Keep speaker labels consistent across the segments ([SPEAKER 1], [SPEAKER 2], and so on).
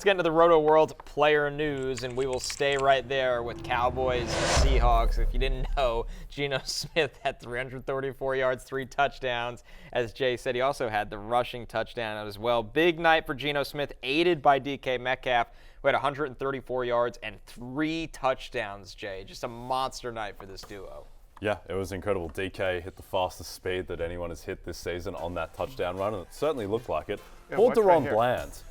[SPEAKER 1] Let's get into the Roto World player news, and we will stay right there with Cowboys Seahawks. If you didn't know, Geno Smith had 334 yards, 3 touchdowns. As Jay said, he also had the rushing touchdown as well. Big night for Geno Smith, aided by DK Metcalf, who had 134 yards and 3 touchdowns, Jay. Just a monster night for this duo.
[SPEAKER 2] Yeah, it was incredible. DK hit the fastest speed that anyone has hit this season on that touchdown run, and it certainly looked like it. Poor Deron Bland.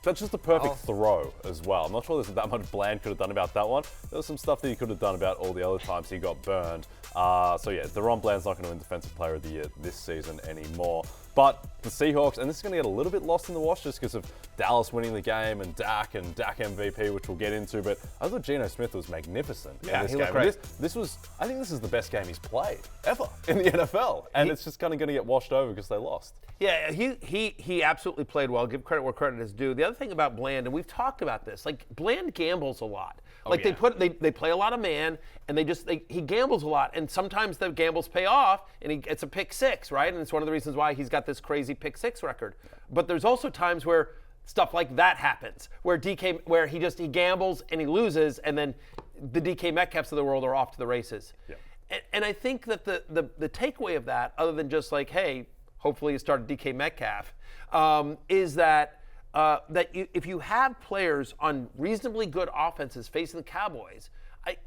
[SPEAKER 2] That's just a perfect throw as well. I'm not sure there's that much Bland could have done about that one. There was some stuff that he could have done about all the other times he got burned. Deron Bland's not going to win Defensive Player of the Year this season anymore. But the Seahawks, and this is going to get a little bit lost in the wash just because of Dallas winning the game and Dak MVP, which we'll get into. But I thought Geno Smith was magnificent in this game. I think this is the best game he's played ever in the NFL, and it's just kind of going to get washed over because they lost.
[SPEAKER 3] Yeah, he absolutely played well. Give credit where credit is due. The other thing about Bland, and we've talked about this, like Bland gambles a lot. They play a lot of man, and he gambles a lot, and sometimes the gambles pay off, and he gets a pick six, right? And it's one of the reasons why he's got this crazy pick six record. But there's also times where stuff like that happens, where he gambles and he loses, and then the DK Metcalfs of the world are off to the races. Yeah. And I think that the takeaway of that, other than just like, hey, hopefully you started DK Metcalf, is that if you have players on reasonably good offenses facing the Cowboys,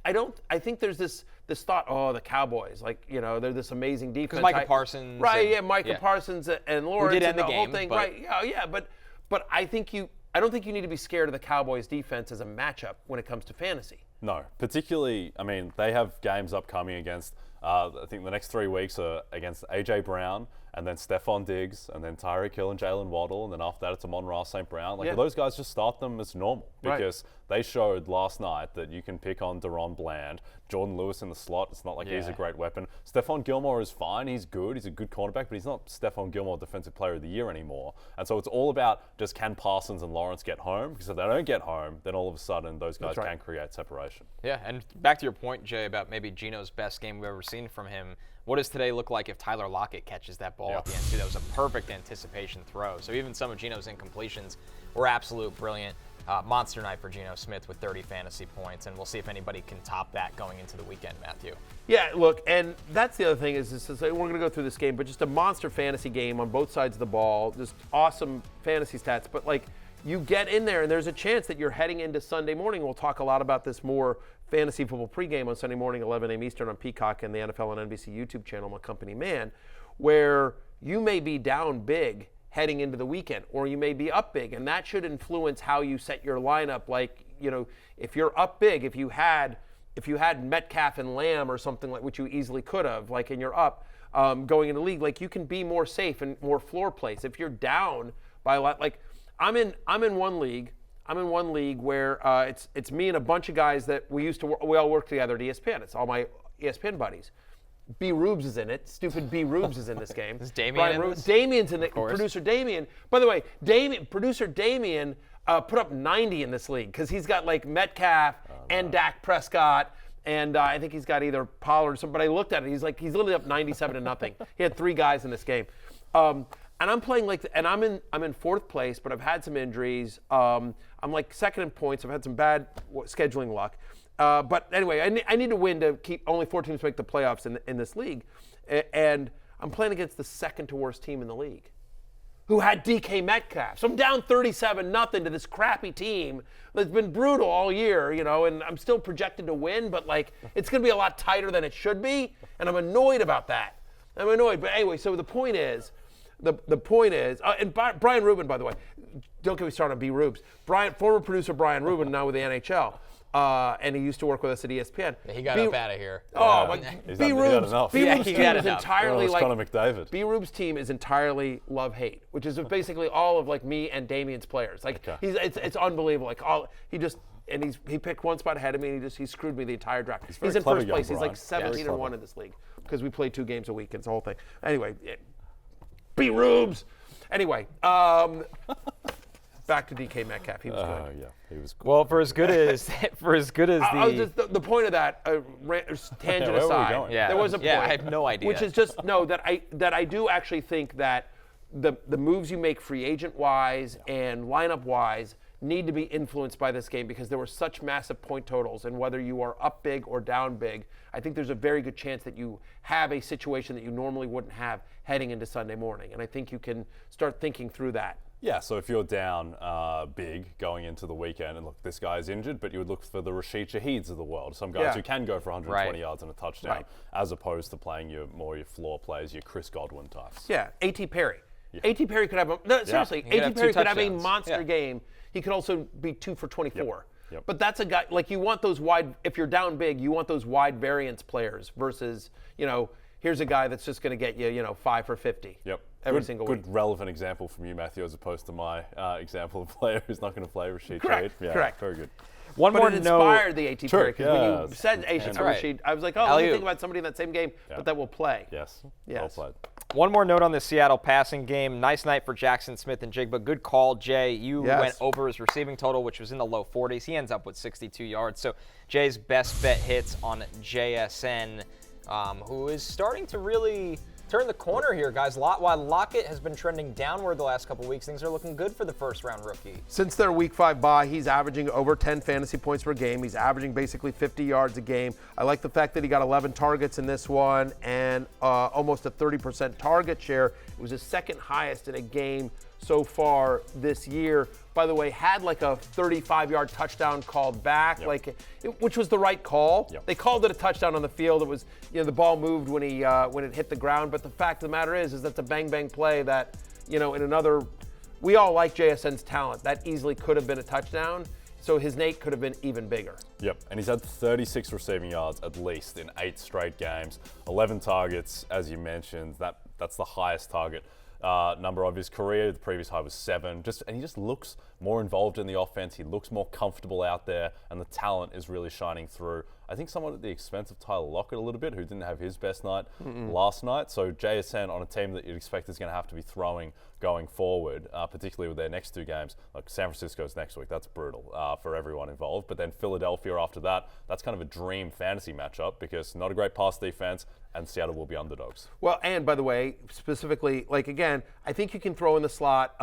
[SPEAKER 3] I think there's this thought, the Cowboys, they're this amazing defense.
[SPEAKER 1] Because Micah Parsons.
[SPEAKER 3] Right, Micah Parsons and Lawrence
[SPEAKER 1] did end
[SPEAKER 3] and
[SPEAKER 1] the
[SPEAKER 3] the
[SPEAKER 1] game,
[SPEAKER 3] whole thing.
[SPEAKER 1] but,
[SPEAKER 3] right, but I don't think you need to be scared of the Cowboys defense as a matchup when it comes to fantasy.
[SPEAKER 2] No, particularly, they have games upcoming against, I think the next 3 weeks are against A.J. Brown, and then Stephon Diggs, and then Tyreek Hill and Jalen Waddle, and then after that it's Amon-Ra St. Brown. Those guys just start them as normal because they showed last night that you can pick on Deron Bland. Jordan Lewis in the slot, it's not like he's a great weapon. Stephon Gilmore is fine, he's good, he's a good cornerback, but he's not Stephon Gilmore Defensive Player of the Year anymore. And so it's all about just can Parsons and Lawrence get home? Because if they don't get home, then all of a sudden those guys can create separation.
[SPEAKER 1] Yeah, and back to your point, Jay, about maybe Geno's best game we've ever seen from him. What does today look like if Tyler Lockett catches that ball at the end, too? That was a perfect anticipation throw. So even some of Geno's incompletions were absolute brilliant. Monster night for Geno Smith with 30 fantasy points, and we'll see if anybody can top that going into the weekend, Matthew.
[SPEAKER 3] Yeah, look, and that's the other thing is we're going to go through this game, but just a monster fantasy game on both sides of the ball, just awesome fantasy stats. But, you get in there, and there's a chance that you're heading into Sunday morning. We'll talk a lot about this more fantasy football pregame on Sunday morning, 11 a.m. Eastern on Peacock and the NFL and NBC YouTube channel, My Company Man, where you may be down big heading into the weekend, or you may be up big, and that should influence how you set your lineup. If you're up big, if you had Metcalf and Lamb or something like which you easily could have, and you're up going into the league, you can be more safe and more floor plays. If you're down by a lot, I'm in one league. I'm in one league where it's me and a bunch of guys that we all work together at ESPN. It's all my ESPN buddies. B. Rubes is in it. Stupid B. Rubes is in this game.
[SPEAKER 1] Is Damien in this?
[SPEAKER 3] Damien's in it. Producer Damien. By the way, producer Damien put up 90 in this league because he's got Metcalf and Dak Prescott, and I think he's got either Pollard or something. But I looked at it. He's literally up 97-0. He had 3 guys in this game. And I'm playing and I'm in 4th place, but I've had some injuries. I'm second in points. I've had some bad scheduling luck. But anyway, I need to win to keep only 4 teams make the playoffs in this league. And I'm playing against the second to worst team in the league, who had DK Metcalf. So I'm down 37-0 to this crappy team that's been brutal all year, and I'm still projected to win, but it's going to be a lot tighter than it should be, and I'm annoyed about that. I'm annoyed. But anyway, so the point is, and Brian Rubin, by the way, don't get me started on B. Rubes. Former producer Brian Rubin, now with the NHL, and he used to work with us at ESPN.
[SPEAKER 1] Yeah, he got up out of here.
[SPEAKER 3] B. Rubes' team is entirely
[SPEAKER 2] Conor McDavid.
[SPEAKER 3] B. Rubes' team is entirely love-hate, which is basically all of me and Damien's players. It's unbelievable. He picked one spot ahead of me, and he screwed me the entire draft. He's in first place. He's 17-1 in this league because we play 2 games a week. It's the whole thing. Anyway. B. Rubes. Anyway, back to DK Metcalf. He was good.
[SPEAKER 2] Yeah, he was good.
[SPEAKER 1] Well, for as good as
[SPEAKER 3] the point of that tangent aside, there was a point.
[SPEAKER 1] Yeah, I have no idea.
[SPEAKER 3] Which is just that I do actually think that the moves you make free agent-wise and lineup-wise need to be influenced by this game because there were such massive point totals, and whether you are up big or down big, I think there's a very good chance that you have a situation that you normally wouldn't have heading into Sunday morning, and I think you can start thinking through that.
[SPEAKER 2] Yeah, so if you're down big going into the weekend, and look, this guy's injured, but you would look for the Rashid Shaheeds of the world, some guys who can go for 120 yards and a touchdown, as opposed to playing your floor players, your Chris Godwin types.
[SPEAKER 3] Yeah, A.T. Perry. Yeah. A.T. Perry could have seriously, A.T. Perry could have a monster game. He could also be 2 for 24.
[SPEAKER 2] Yep.
[SPEAKER 3] But that's a guy, like you want those wide, if you're down big, you want those wide variance players versus, here's a guy that's just going to get you, 5 for 50.
[SPEAKER 2] Yep.
[SPEAKER 3] Every single week.
[SPEAKER 2] Good relevant example from you, Matthew, as opposed to my example of a player who's not going to play Rashid
[SPEAKER 3] Correct.
[SPEAKER 2] Shaheed. Yeah,
[SPEAKER 3] Correct.
[SPEAKER 2] Very good.
[SPEAKER 1] One more
[SPEAKER 3] it inspired the A.T. Perry, because when you said A.T. Rashid, I was like, let me think about somebody in that same game, but that will play.
[SPEAKER 2] Yes. Well played.
[SPEAKER 1] One more note on the Seattle passing game. Nice night for Jackson Smith and Jigba. Good call, Jay. You went over his receiving total, which was in the low 40s. He ends up with 62 yards. So Jay's best bet hits on JSN, who is starting to really turn the corner here, guys. While Lockett has been trending downward the last couple weeks, things are looking good for the first-round rookie.
[SPEAKER 3] Since their Week 5 bye, he's averaging over 10 fantasy points per game. He's averaging basically 50 yards a game. I like the fact that he got 11 targets in this one and almost a 30% target share. It was his second highest in a game so far this year. By the way, had like a 35-yard touchdown called back, which was the right call. They called it a touchdown on the field. It was, the ball moved when it hit the ground. But the fact of the matter is that's a bang play that, in another. We all like JSN's talent. That easily could have been a touchdown. So his Nate could have been even bigger.
[SPEAKER 2] Yep, and he's had 36 receiving yards at least in 8 straight games. 11 targets, as you mentioned. That's the highest target number of his career. The previous high was 7. And he just looks more involved in the offense. He looks more comfortable out there, and the talent is really shining through. I think somewhat at the expense of Tyler Lockett a little bit, who didn't have his best night last night. So JSN on a team that you'd expect is going to have to be throwing going forward, particularly with their next 2 games. Like San Francisco's next week, that's brutal for everyone involved. But then Philadelphia after that, that's kind of a dream fantasy matchup because not a great pass defense, and Seattle will be underdogs.
[SPEAKER 3] Well, and by the way, specifically, again, I think you can throw in the slot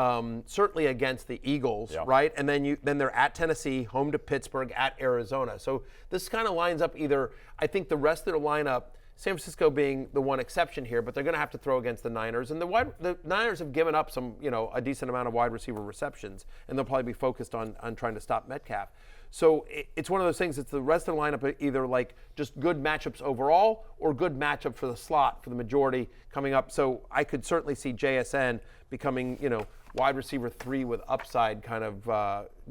[SPEAKER 3] certainly against the Eagles, right? And then they're at Tennessee, home to Pittsburgh, at Arizona. So this kind of lines up either. I think the rest of the lineup, San Francisco being the one exception here, but they're going to have to throw against the Niners. And the Niners have given up some, a decent amount of wide receiver receptions, and they'll probably be focused on trying to stop Metcalf. So it's one of those things. It's the rest of the lineup either just good matchups overall or good matchup for the slot for the majority coming up. So I could certainly see JSN becoming, wide receiver 3 with upside kind of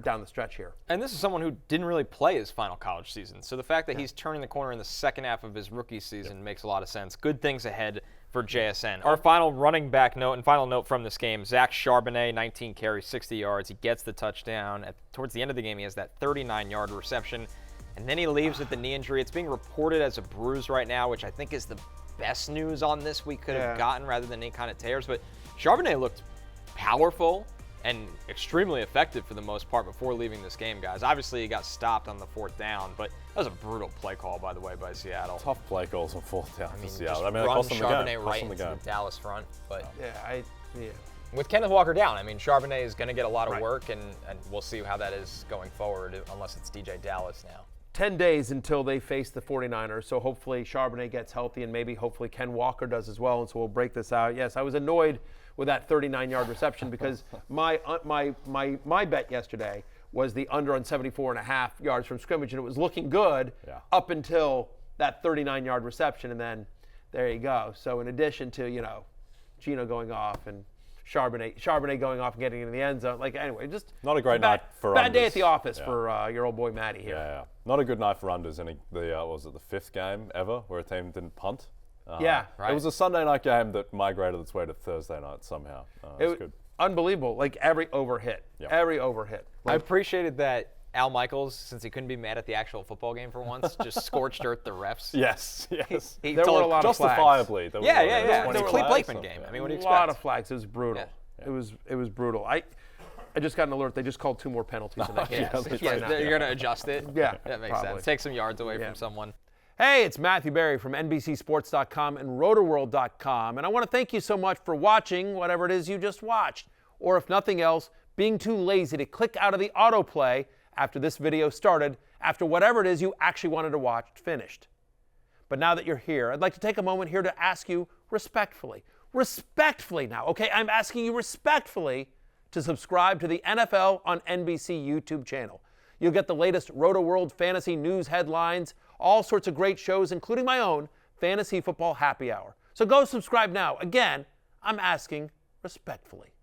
[SPEAKER 3] down the stretch here.
[SPEAKER 1] And this is someone who didn't really play his final college season. So the fact that he's turning the corner in the second half of his rookie season makes a lot of sense. Good things ahead for JSN. Our final running back note and final note from this game, Zach Charbonnet, 19 carries, 60 yards. He gets the touchdown. Towards the end of the game, he has that 39-yard reception. And then he leaves with the knee injury. It's being reported as a bruise right now, which I think is the best news on this we could have gotten rather than any kind of tears. But Charbonnet looked powerful and extremely effective for the most part before leaving this game, guys. Obviously, he got stopped on the 4th down, but that was a brutal play call, by the way, by Seattle.
[SPEAKER 2] Tough play calls on 4th down for Seattle.
[SPEAKER 1] Just run Charbonnet right into the Dallas front. But with Kenneth Walker down, Charbonnet is going to get a lot of work, and we'll see how that is going forward, unless it's DJ Dallas now.
[SPEAKER 3] 10 days until they face the 49ers, so hopefully Charbonnet gets healthy, and hopefully Ken Walker does as well, and so we'll break this out. Yes, I was annoyed with that 39-yard reception because my bet yesterday was the under on 74.5 yards from scrimmage, and it was looking good up until that 39-yard reception, and then there you go. So in addition to, Geno going off and Charbonnet going off and getting into the end zone, anyway, just
[SPEAKER 2] not a great night for
[SPEAKER 3] bad
[SPEAKER 2] unders.
[SPEAKER 3] Day at the office for your old boy Matty here.
[SPEAKER 2] Yeah. Not a good night for unders in was it the 5th game ever where a team didn't punt?
[SPEAKER 3] Right.
[SPEAKER 2] It was a Sunday night game that migrated its way to Thursday night somehow. It was good.
[SPEAKER 3] Unbelievable. Every overhit. Every overhit.
[SPEAKER 1] I appreciated that Al Michaels, since he couldn't be mad at the actual football game for once, just scorched earth the refs.
[SPEAKER 2] Yes.
[SPEAKER 3] There were a lot of flags.
[SPEAKER 2] Justifiably.
[SPEAKER 1] Yeah. It's a Cleve Blakeman game. What do you expect?
[SPEAKER 3] A lot of flags. It was brutal. Yeah. It was brutal. I just got an alert. They just called 2 more penalties in that game.
[SPEAKER 1] You're going to adjust it?
[SPEAKER 3] Yeah.
[SPEAKER 1] That makes sense. Take some yards away from someone.
[SPEAKER 3] Hey, it's Matthew Berry from NBCSports.com and RotoWorld.com, and I want to thank you so much for watching whatever it is you just watched, or if nothing else, being too lazy to click out of the autoplay after this video started, after whatever it is you actually wanted to watch finished. But now that you're here, I'd like to take a moment here to ask you respectfully now, okay? I'm asking you respectfully to subscribe to the NFL on NBC YouTube channel. You'll get the latest RotoWorld fantasy news headlines, all sorts of great shows, including my own Fantasy Football Happy Hour. So go subscribe now. Again, I'm asking respectfully.